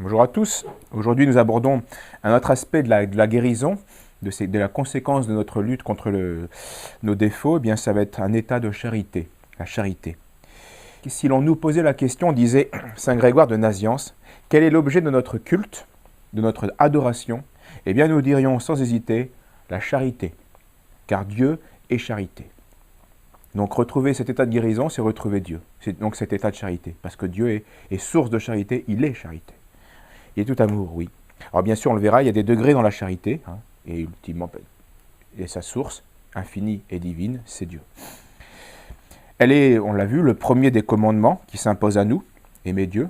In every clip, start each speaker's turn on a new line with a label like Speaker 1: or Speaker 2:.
Speaker 1: Bonjour à tous. Aujourd'hui, nous abordons un autre aspect de la guérison, de la conséquence de notre lutte contre nos défauts. Eh bien, ça va être un état de charité, la charité. Si l'on nous posait la question, disait Saint Grégoire de Nazianze, quel est l'objet de notre culte, de notre adoration? Eh bien, nous dirions sans hésiter la charité, car Dieu est charité. Donc retrouver cet état de guérison, c'est retrouver Dieu. C'est donc cet état de charité, parce que Dieu est source de charité, il est charité. Il est tout amour, oui. Alors bien sûr, on le verra, il y a des degrés dans la charité, et ultimement, et sa source, infinie et divine, c'est Dieu. Elle est, on l'a vu, le premier des commandements qui s'impose à nous, aimer Dieu,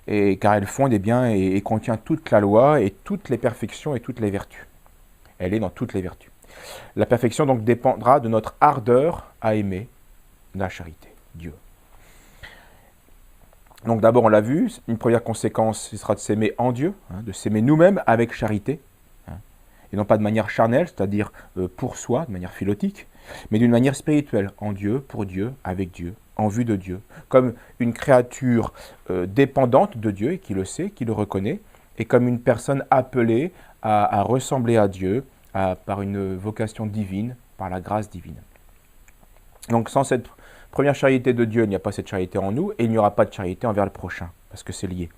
Speaker 1: et car elle fonde et contient toute la loi et toutes les perfections et toutes les vertus. Elle est dans toutes les vertus. La perfection donc dépendra de notre ardeur à aimer la charité, Dieu. Donc d'abord, on l'a vu, une première conséquence, ce sera de s'aimer en Dieu, de s'aimer nous-mêmes avec charité, et non pas de manière charnelle, c'est-à-dire pour soi, de manière philotique, mais d'une manière spirituelle, en Dieu, pour Dieu, avec Dieu, en vue de Dieu, comme une créature dépendante de Dieu, et qui le sait, qui le reconnaît, et comme une personne appelée à ressembler à Dieu par une vocation divine, par la grâce divine. Donc sans cette première charité de Dieu, il n'y a pas cette charité en nous, et il n'y aura pas de charité envers le prochain, parce que c'est lié.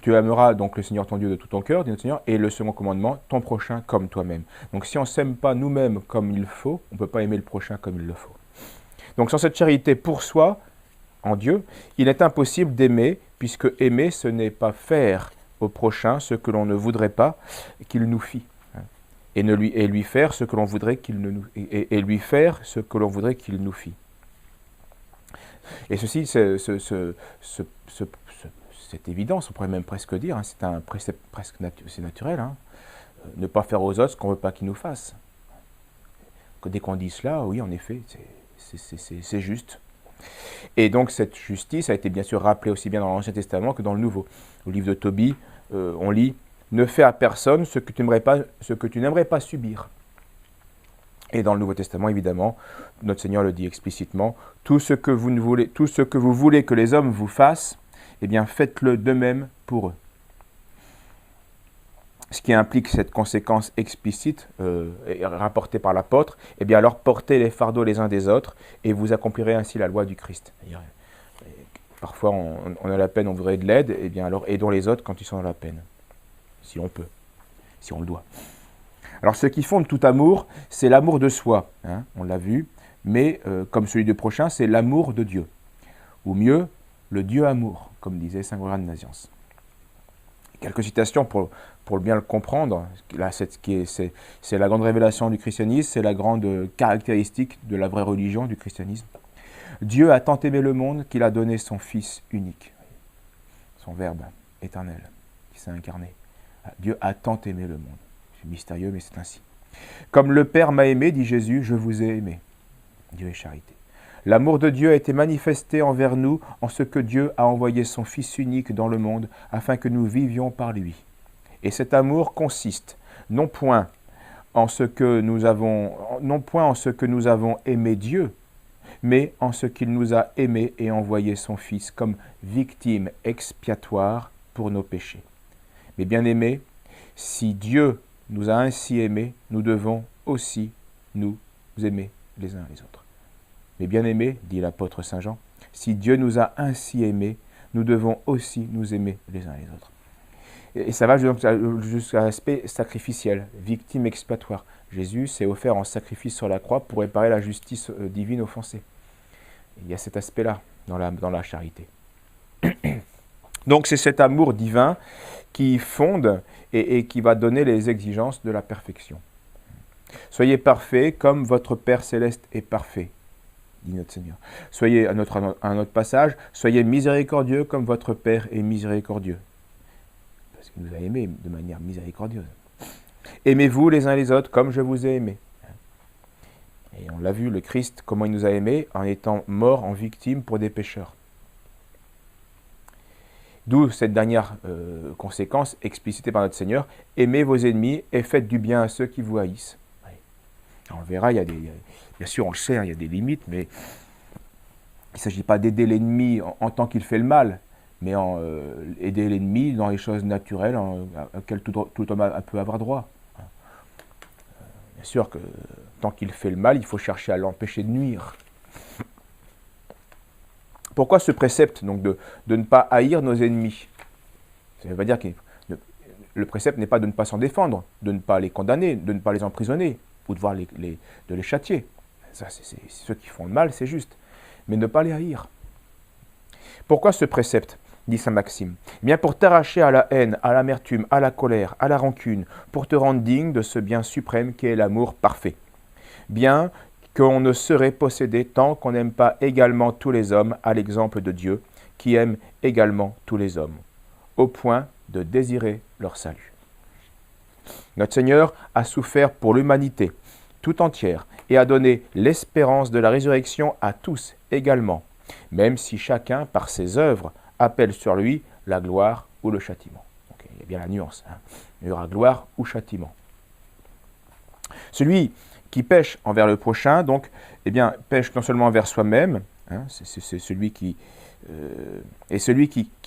Speaker 1: Tu aimeras donc le Seigneur ton Dieu de tout ton cœur, dit notre Seigneur, et le second commandement, ton prochain comme toi-même. Donc si on ne s'aime pas nous-mêmes comme il faut, on ne peut pas aimer le prochain comme il le faut. Donc sans cette charité pour soi, en Dieu, il est impossible d'aimer, puisque aimer, ce n'est pas faire au prochain ce que l'on ne voudrait pas qu'il nous fît. Et lui faire ce que l'on voudrait qu'il nous lui faire ce que l'on voudrait qu'il nous fît. Et ceci, c'est évidence, on pourrait même presque dire, c'est un précepte presque c'est naturel, ne pas faire aux autres ce qu'on ne veut pas qu'ils nous fassent. Dès qu'on dit cela, oui, en effet, c'est juste. Et donc cette justice a été bien sûr rappelée aussi bien dans l'Ancien Testament que dans le Nouveau. Au livre de Tobie, on lit « Ne fais à personne ce que tu n'aimerais pas subir ». Et dans le Nouveau Testament, évidemment, notre Seigneur le dit explicitement, tout ce que vous voulez que les hommes vous fassent, eh bien faites-le de même pour eux. Ce qui implique cette conséquence explicite rapportée par l'apôtre, eh bien alors portez les fardeaux les uns des autres et vous accomplirez ainsi la loi du Christ. Parfois on a la peine, on voudrait de l'aide, eh bien alors aidons les autres quand ils sont dans la peine, si on peut, si on le doit. Alors ce qui fonde tout amour, c'est l'amour de soi, on l'a vu, mais comme celui du prochain, c'est l'amour de Dieu. Ou mieux, le Dieu amour, comme disait Saint Grégoire de Nazianze. Quelques citations pour bien le comprendre. Là, c'est la grande révélation du christianisme, c'est la grande caractéristique de la vraie religion du christianisme. Dieu a tant aimé le monde qu'il a donné son Fils unique, son Verbe éternel, qui s'est incarné. Dieu a tant aimé le monde. C'est mystérieux, mais c'est ainsi. Comme le Père m'a aimé, dit Jésus, je vous ai aimé. Dieu est charité. L'amour de Dieu a été manifesté envers nous en ce que Dieu a envoyé son Fils unique dans le monde afin que nous vivions par lui. Et cet amour consiste non point en ce que nous avons aimé Dieu, mais en ce qu'il nous a aimés et envoyé son Fils comme victime expiatoire pour nos péchés. Mais bien aimés, si Dieu nous a ainsi aimés, nous devons aussi nous aimer les uns les autres. Mais bien aimés, dit l'apôtre Saint Jean, si Dieu nous a ainsi aimés, nous devons aussi nous aimer les uns les autres. Et ça va jusqu'à l'aspect sacrificiel, victime expiatoire. Jésus s'est offert en sacrifice sur la croix pour réparer la justice divine offensée. Il y a cet aspect-là dans la charité. Donc c'est cet amour divin qui fonde et qui va donner les exigences de la perfection. Soyez parfaits comme votre Père céleste est parfait, dit notre Seigneur. Soyez, un autre passage, soyez miséricordieux comme votre Père est miséricordieux. Parce qu'il nous a aimés de manière miséricordieuse. Aimez-vous les uns les autres comme je vous ai aimés. Et on l'a vu, le Christ, comment il nous a aimés en étant mort en victime pour des pécheurs. D'où cette dernière conséquence explicitée par notre Seigneur, aimez vos ennemis et faites du bien à ceux qui vous haïssent. On le verra, bien sûr on le sait, il y a des limites, mais il ne s'agit pas d'aider l'ennemi en tant qu'il fait le mal, mais aider l'ennemi dans les choses naturelles auxquelles tout homme peut avoir droit. Bien sûr que tant qu'il fait le mal, il faut chercher à l'empêcher de nuire. Pourquoi ce précepte donc de ne pas haïr nos ennemis? Ça ne veut pas dire que le précepte n'est pas de ne pas s'en défendre, de ne pas les condamner, de ne pas les emprisonner, ou de les châtier. Ça, c'est ceux qui font le mal, c'est juste. Mais ne pas les haïr. Pourquoi ce précepte, dit saint Maxime? Eh bien pour t'arracher à la haine, à l'amertume, à la colère, à la rancune, pour te rendre digne de ce bien suprême qui est l'amour parfait. Bien qu'on ne saurait posséder tant qu'on n'aime pas également tous les hommes, à l'exemple de Dieu, qui aime également tous les hommes, au point de désirer leur salut. Notre Seigneur a souffert pour l'humanité tout entière et a donné l'espérance de la résurrection à tous également, même si chacun, par ses œuvres, appelle sur lui la gloire ou le châtiment. Donc, il y a bien la nuance. Il y aura gloire ou châtiment. Celui qui pêche envers le prochain, donc, eh bien, pêche non seulement envers soi-même, c'est celui qui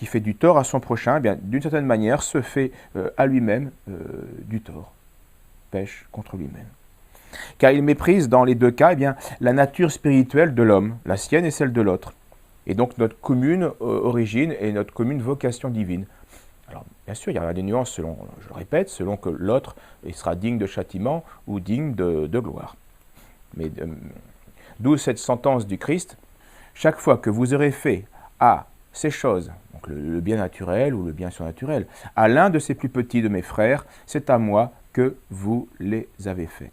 Speaker 1: fait du tort à son prochain, eh bien, d'une certaine manière, se fait à lui-même du tort, pêche contre lui-même. Car il méprise dans les deux cas eh bien, la nature spirituelle de l'homme, la sienne et celle de l'autre, et donc notre commune origine et notre commune vocation divine. Alors, bien sûr, il y aura des nuances, selon, je le répète, selon que l'autre sera digne de châtiment ou digne de gloire. Mais d'où cette sentence du Christ, chaque fois que vous aurez fait à ces choses, donc le bien naturel ou le bien surnaturel, à l'un de ces plus petits de mes frères, c'est à moi que vous les avez faites.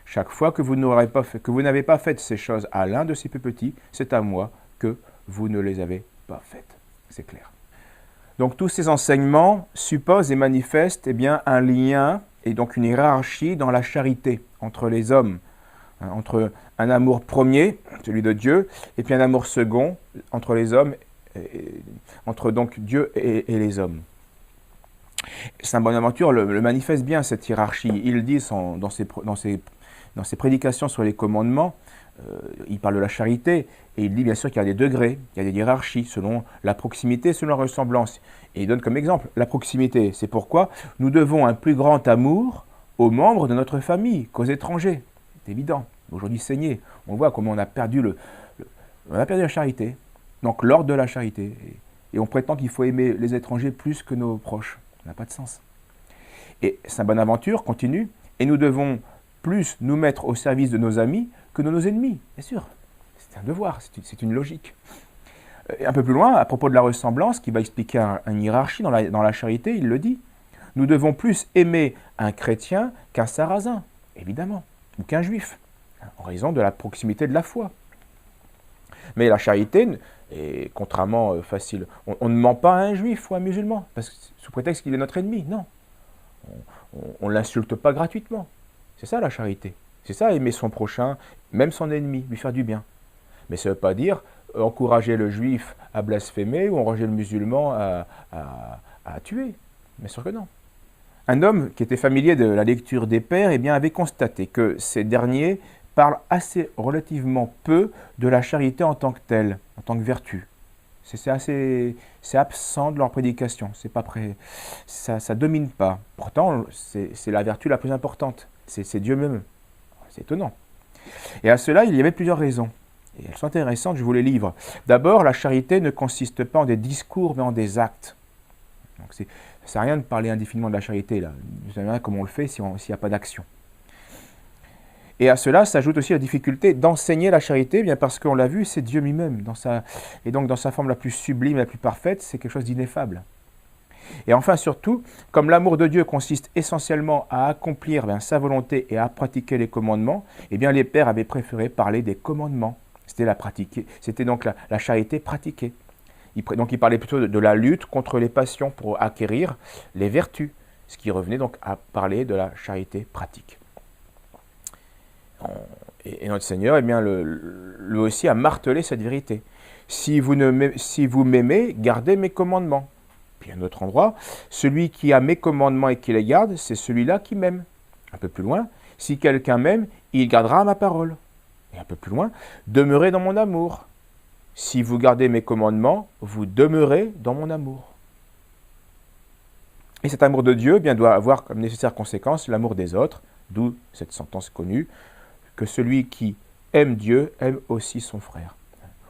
Speaker 1: Chaque fois que vous n'avez pas fait ces choses à l'un de ces plus petits, c'est à moi que vous ne les avez pas faites. C'est clair. Donc tous ces enseignements supposent et manifestent eh bien, un lien et donc une hiérarchie dans la charité entre les hommes, entre un amour premier, celui de Dieu, et puis un amour second entre les hommes, entre donc Dieu et les hommes. Saint Bonaventure le manifeste bien, cette hiérarchie. Il dit dans ses prédications sur les commandements, il parle de la charité, et il dit bien sûr qu'il y a des degrés, il y a des hiérarchies selon la proximité, selon la ressemblance. Et il donne comme exemple la proximité. C'est pourquoi nous devons un plus grand amour aux membres de notre famille qu'aux étrangers. C'est évident. Aujourd'hui, saigné, on voit comment on a perdu la charité. Donc l'ordre de la charité. Et on prétend qu'il faut aimer les étrangers plus que nos proches. Ça n'a pas de sens. Et Saint Bonaventure continue, et nous devons plus nous mettre au service de nos amis que de nos ennemis, bien sûr. C'est un devoir, c'est une logique. Et un peu plus loin, à propos de la ressemblance, qui va expliquer une hiérarchie dans la charité, il le dit. Nous devons plus aimer un chrétien qu'un sarrasin, évidemment, ou qu'un juif, en raison de la proximité de la foi. Mais la charité est contrairement facile. On ne ment pas à un juif ou à un musulman, parce que, sous prétexte qu'il est notre ennemi, non. On ne l'insulte pas gratuitement. C'est ça la charité. C'est ça aimer son prochain, même son ennemi, lui faire du bien. Mais ça ne veut pas dire encourager le juif à blasphémer ou encourager le musulman à tuer. Bien sûr que non. Un homme qui était familier de la lecture des pères eh bien, avait constaté que ces derniers parlent assez relativement peu de la charité en tant que telle, en tant que vertu. C'est absent de leur prédication. C'est pas ça ne domine pas. Pourtant, c'est la vertu la plus importante. C'est Dieu même. C'est étonnant. Et à cela, il y avait plusieurs raisons. Et elles sont intéressantes, je vous les livre. D'abord, la charité ne consiste pas en des discours, mais en des actes. Donc ça ne sert à rien de parler indéfiniment de la charité, là. Vous savez comment on le fait s'il n'y a pas d'action. Et à cela s'ajoute aussi la difficulté d'enseigner la charité, bien parce qu'on l'a vu, c'est Dieu lui-même. Et donc dans sa forme la plus sublime, la plus parfaite, c'est quelque chose d'ineffable. Et enfin, surtout, comme l'amour de Dieu consiste essentiellement à accomplir sa volonté et à pratiquer les commandements, eh bien les pères avaient préféré parler des commandements. C'était donc la charité pratiquée. Donc ils parlaient plutôt de la lutte contre les passions pour acquérir les vertus, ce qui revenait donc à parler de la charité pratique. Et notre Seigneur, eh bien, lui aussi a martelé cette vérité. Si vous m'aimez, gardez mes commandements. Puis à un autre endroit, celui qui a mes commandements et qui les garde, c'est celui-là qui m'aime. Un peu plus loin, si quelqu'un m'aime, il gardera ma parole. Et un peu plus loin, demeurez dans mon amour. si vous gardez mes commandements, vous demeurez dans mon amour. Et cet amour de Dieu doit avoir comme nécessaire conséquence l'amour des autres, d'où cette sentence connue, que celui qui aime Dieu aime aussi son frère.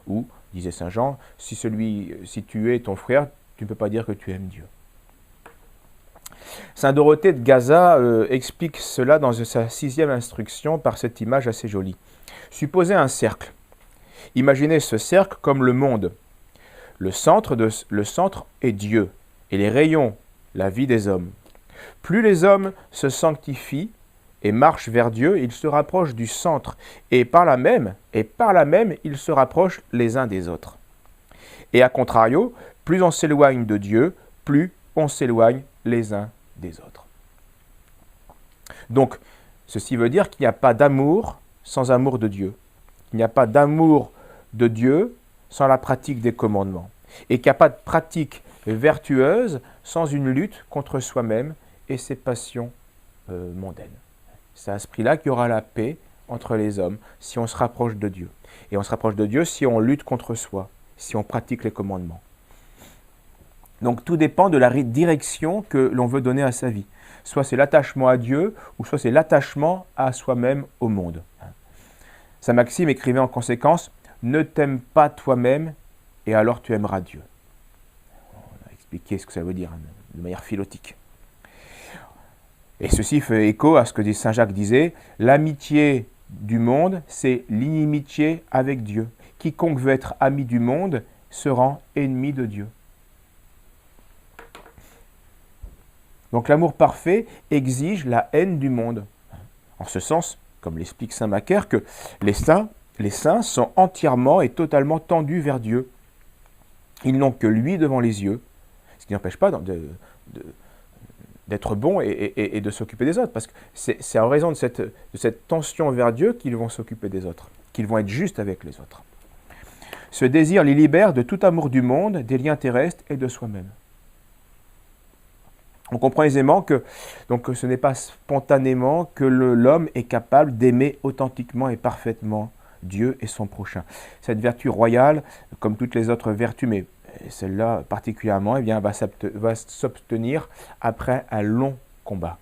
Speaker 1: Ou, disait saint Jean, si tu es ton frère, tu ne peux pas dire que tu aimes Dieu. Saint Dorothée de Gaza explique cela dans sa 6e instruction par cette image assez jolie. Supposez un cercle. Imaginez ce cercle comme le monde. Le centre est Dieu, et les rayons, la vie des hommes. Plus les hommes se sanctifient et marchent vers Dieu, ils se rapprochent du centre, et par là même, ils se rapprochent les uns des autres. Et à contrario, plus on s'éloigne de Dieu, plus on s'éloigne les uns des autres. Donc, ceci veut dire qu'il n'y a pas d'amour sans amour de Dieu. Il n'y a pas d'amour de Dieu sans la pratique des commandements. Et qu'il n'y a pas de pratique vertueuse sans une lutte contre soi-même et ses passions mondaines. C'est à ce prix-là qu'il y aura la paix entre les hommes si on se rapproche de Dieu. Et on se rapproche de Dieu si on lutte contre soi, si on pratique les commandements. Donc tout dépend de la direction que l'on veut donner à sa vie. Soit c'est l'attachement à Dieu, ou soit c'est l'attachement à soi-même, au monde. Saint Maxime écrivait en conséquence « Ne t'aime pas toi-même, et alors tu aimeras Dieu ». On a expliqué ce que ça veut dire de manière philotique. Et ceci fait écho à ce que Saint Jacques disait « L'amitié du monde, c'est l'inimitié avec Dieu. Quiconque veut être ami du monde se rend ennemi de Dieu. » Donc l'amour parfait exige la haine du monde. En ce sens, comme l'explique saint Macaire, que les saints sont entièrement et totalement tendus vers Dieu. Ils n'ont que lui devant les yeux, ce qui n'empêche pas d'être bons et de s'occuper des autres, parce que c'est en raison de cette tension vers Dieu qu'ils vont s'occuper des autres, qu'ils vont être justes avec les autres. Ce désir les libère de tout amour du monde, des liens terrestres et de soi-même. On comprend aisément que ce n'est pas spontanément que l'homme est capable d'aimer authentiquement et parfaitement Dieu et son prochain. Cette vertu royale, comme toutes les autres vertus, mais celle-là particulièrement, va s'obtenir après un long combat.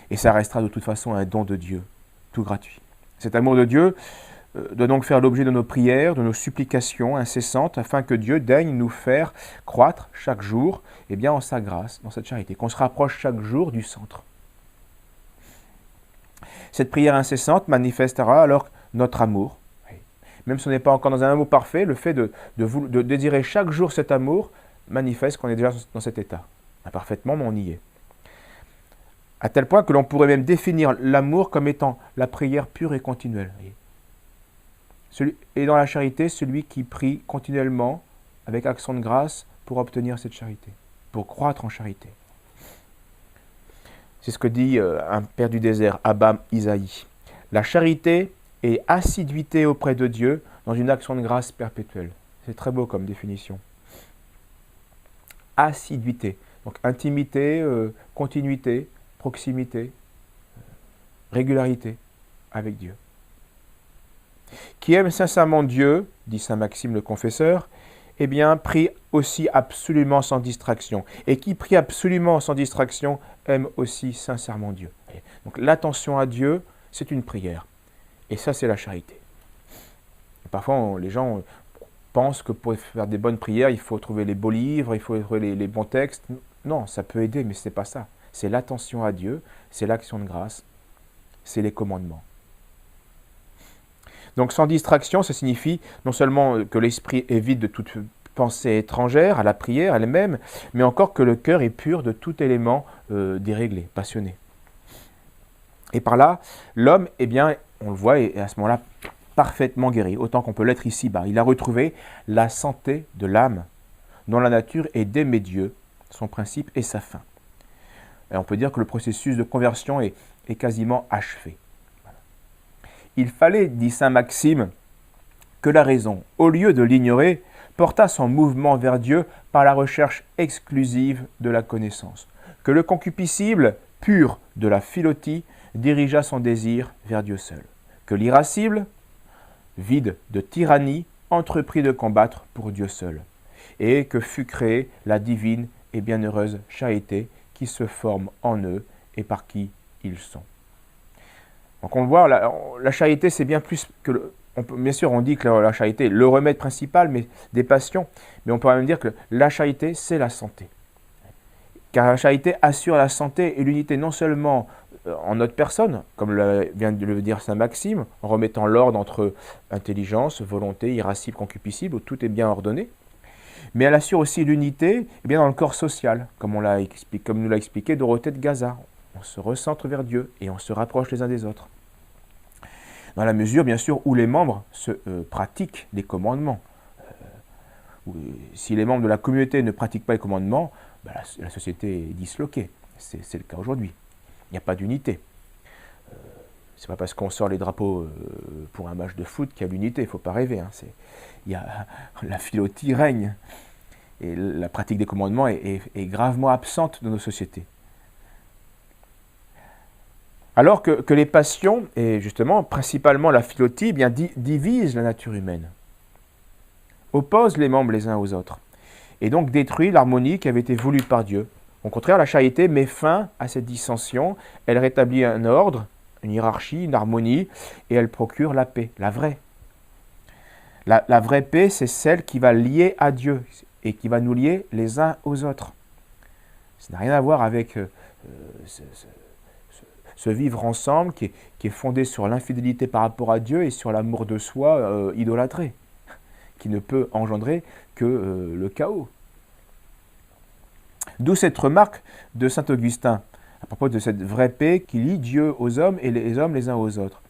Speaker 1: Et ça restera de toute façon un don de Dieu, tout gratuit. Cet amour de Dieu doit donc faire l'objet de nos prières, de nos supplications incessantes, afin que Dieu daigne nous faire croître chaque jour en sa grâce, dans cette charité, qu'on se rapproche chaque jour du centre. Cette prière incessante manifestera alors notre amour. Même si on n'est pas encore dans un amour parfait, le fait de désirer chaque jour cet amour manifeste qu'on est déjà dans cet état. Imparfaitement, mais on y est. À tel point que l'on pourrait même définir l'amour comme étant la prière pure et continuelle. Et dans la charité, celui qui prie continuellement avec action de grâce pour obtenir cette charité, pour croître en charité. C'est ce que dit un père du désert, Abba Isaïe. La charité est assiduité auprès de Dieu dans une action de grâce perpétuelle. C'est très beau comme définition. Assiduité, donc intimité, continuité, proximité, régularité avec Dieu. Qui aime sincèrement Dieu, dit saint Maxime le confesseur, prie aussi absolument sans distraction. Et qui prie absolument sans distraction aime aussi sincèrement Dieu. Donc l'attention à Dieu, c'est une prière. Et ça, c'est la charité. Et parfois, les gens pensent que pour faire des bonnes prières, il faut trouver les beaux livres, il faut trouver les bons textes. Non, ça peut aider, mais ce n'est pas ça. C'est l'attention à Dieu, c'est l'action de grâce, c'est les commandements. Donc sans distraction, ça signifie non seulement que l'esprit est vide de toute pensée étrangère à la prière elle-même, mais encore que le cœur est pur de tout élément déréglé, passionné. Et par là, l'homme, on le voit, est à ce moment-là parfaitement guéri, autant qu'on peut l'être ici-bas. Il a retrouvé la santé de l'âme, dont la nature est d'aimer Dieu, son principe et sa fin. Et on peut dire que le processus de conversion est quasiment achevé. Il fallait, dit saint Maxime, que la raison, au lieu de l'ignorer, porta son mouvement vers Dieu par la recherche exclusive de la connaissance. Que le concupiscible, pur de la philotie, dirigea son désir vers Dieu seul. Que l'irascible, vide de tyrannie, entrepris de combattre pour Dieu seul, et que fut créée la divine et bienheureuse charité qui se forme en eux et par qui ils sont. Donc on le voit, la charité c'est bien plus que... bien sûr on dit que la charité est le remède principal des passions, mais on peut même dire que la charité c'est la santé. Car la charité assure la santé et l'unité non seulement en notre personne, comme vient de le dire saint Maxime, en remettant l'ordre entre intelligence, volonté, irascible, concupiscible, où tout est bien ordonné, mais elle assure aussi l'unité dans le corps social, comme nous l'a expliqué Dorothée de Gaza. On se recentre vers Dieu et on se rapproche les uns des autres. Dans la mesure, bien sûr, où les membres pratiquent les commandements. Si les membres de la communauté ne pratiquent pas les commandements, la société est disloquée. C'est le cas aujourd'hui. Il n'y a pas d'unité. C'est pas parce qu'on sort les drapeaux pour un match de foot qu'il y a l'unité. Il ne faut pas rêver. La filotie règne. Et la pratique des commandements est gravement absente de nos sociétés. Alors que les passions, et justement, principalement la filotie, divisent la nature humaine, opposent les membres les uns aux autres, et donc détruit l'harmonie qui avait été voulue par Dieu. Au contraire, la charité met fin à cette dissension, elle rétablit un ordre, une hiérarchie, une harmonie, et elle procure la paix, la vraie. La vraie paix, c'est celle qui va lier à Dieu, et qui va nous lier les uns aux autres. Ça n'a rien à voir avec ce vivre ensemble qui est fondé sur l'infidélité par rapport à Dieu et sur l'amour de soi idolâtré, qui ne peut engendrer que le chaos. D'où cette remarque de saint Augustin, à propos de cette vraie paix qui lie Dieu aux hommes et les hommes les uns aux autres.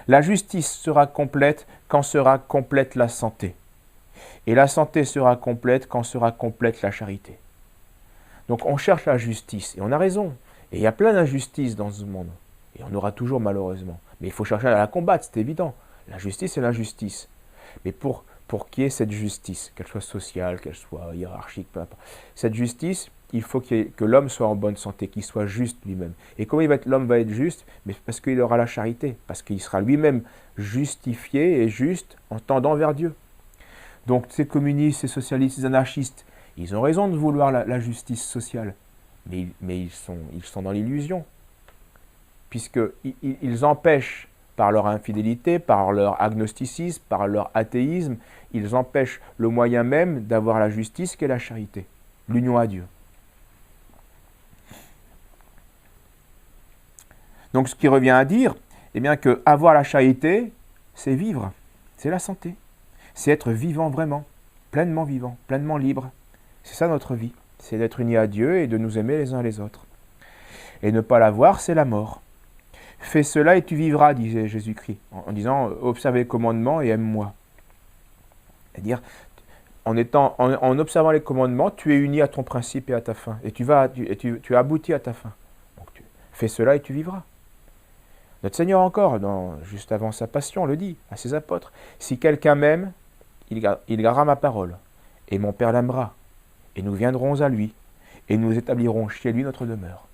Speaker 1: La justice sera complète quand sera complète la santé. Et la santé sera complète quand sera complète la charité. Donc on cherche la justice, et on a raison. Et il y a plein d'injustices dans ce monde. Et on aura toujours malheureusement. Mais il faut chercher à la combattre, c'est évident. La justice, c'est l'injustice. Mais pour qu'il y ait cette justice, qu'elle soit sociale, qu'elle soit hiérarchique, peu importe. Cette justice, il faut que l'homme soit en bonne santé, qu'il soit juste lui-même. Et comment l'homme va être juste? Mais parce qu'il aura la charité, parce qu'il sera lui-même justifié et juste en tendant vers Dieu. Donc ces communistes, ces socialistes, ces anarchistes, ils ont raison de vouloir la justice sociale. Mais ils sont dans l'illusion, puisqu'ils empêchent, par leur infidélité, par leur agnosticisme, par leur athéisme, ils empêchent le moyen même d'avoir la justice qu'est la charité, l'union à Dieu. Donc ce qui revient à dire, que avoir la charité, c'est vivre, c'est la santé, c'est être vivant vraiment, pleinement libre. C'est ça notre vie. C'est d'être unis à Dieu et de nous aimer les uns les autres. Et ne pas l'avoir, c'est la mort. Fais cela et tu vivras, disait Jésus-Christ, en disant « Observe les commandements et aime-moi ». C'est-à-dire, en observant les commandements, tu es uni à ton principe et à ta fin. Et tu aboutis à ta fin. Donc, fais cela et tu vivras. Notre Seigneur encore, juste avant sa passion, le dit à ses apôtres « Si quelqu'un m'aime, il gardera ma parole, et mon Père l'aimera. Et nous viendrons à lui, et nous établirons chez lui notre demeure. »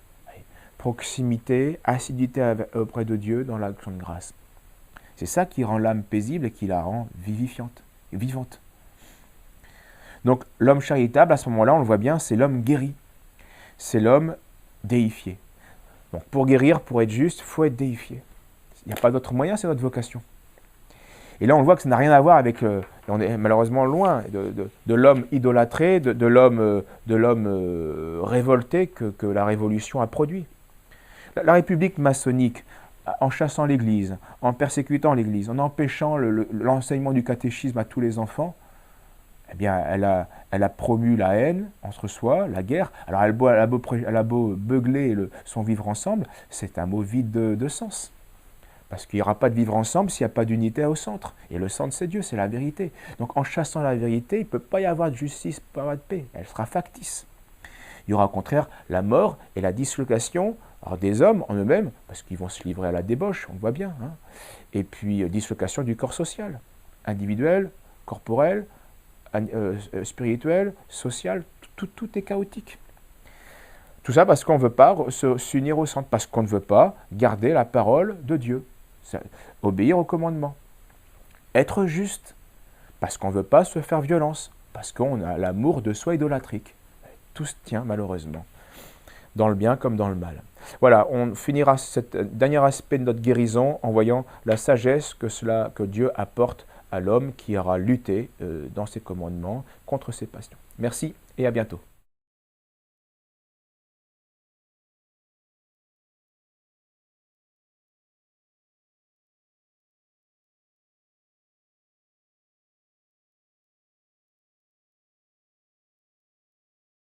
Speaker 1: Proximité, assiduité auprès de Dieu dans l'action de grâce. C'est ça qui rend l'âme paisible et qui la rend vivifiante, vivante. Donc l'homme charitable, à ce moment-là, on le voit bien, c'est l'homme guéri. C'est l'homme déifié. Donc pour guérir, pour être juste, il faut être déifié. Il n'y a pas d'autre moyen, c'est notre vocation. Et là, on voit que ça n'a rien à voir avec... on est malheureusement loin de l'homme idolâtré, de l'homme révolté que la Révolution a produit. La République maçonnique, en chassant l'Église, en persécutant l'Église, en empêchant l'enseignement du catéchisme à tous les enfants, elle a promu la haine entre soi, la guerre. Alors elle a beau beugler son vivre ensemble, c'est un mot vide de sens. Parce qu'il n'y aura pas de vivre ensemble s'il n'y a pas d'unité au centre. Et le centre, c'est Dieu, c'est la vérité. Donc en chassant la vérité, il ne peut pas y avoir de justice, il ne peut pas y avoir de paix. Elle sera factice. Il y aura au contraire la mort et la dislocation des hommes en eux-mêmes, parce qu'ils vont se livrer à la débauche, on le voit bien. Et puis dislocation du corps social, individuel, corporel, spirituel, social, tout est chaotique. Tout ça parce qu'on ne veut pas s'unir au centre, parce qu'on ne veut pas garder la parole de Dieu. Obéir au commandement. Être juste, parce qu'on ne veut pas se faire violence, parce qu'on a l'amour de soi idolâtrique. Tout se tient malheureusement, dans le bien comme dans le mal. Voilà, on finira ce dernier aspect de notre guérison en voyant la sagesse que Dieu apporte à l'homme qui aura lutté dans ses commandements contre ses passions. Merci et à bientôt.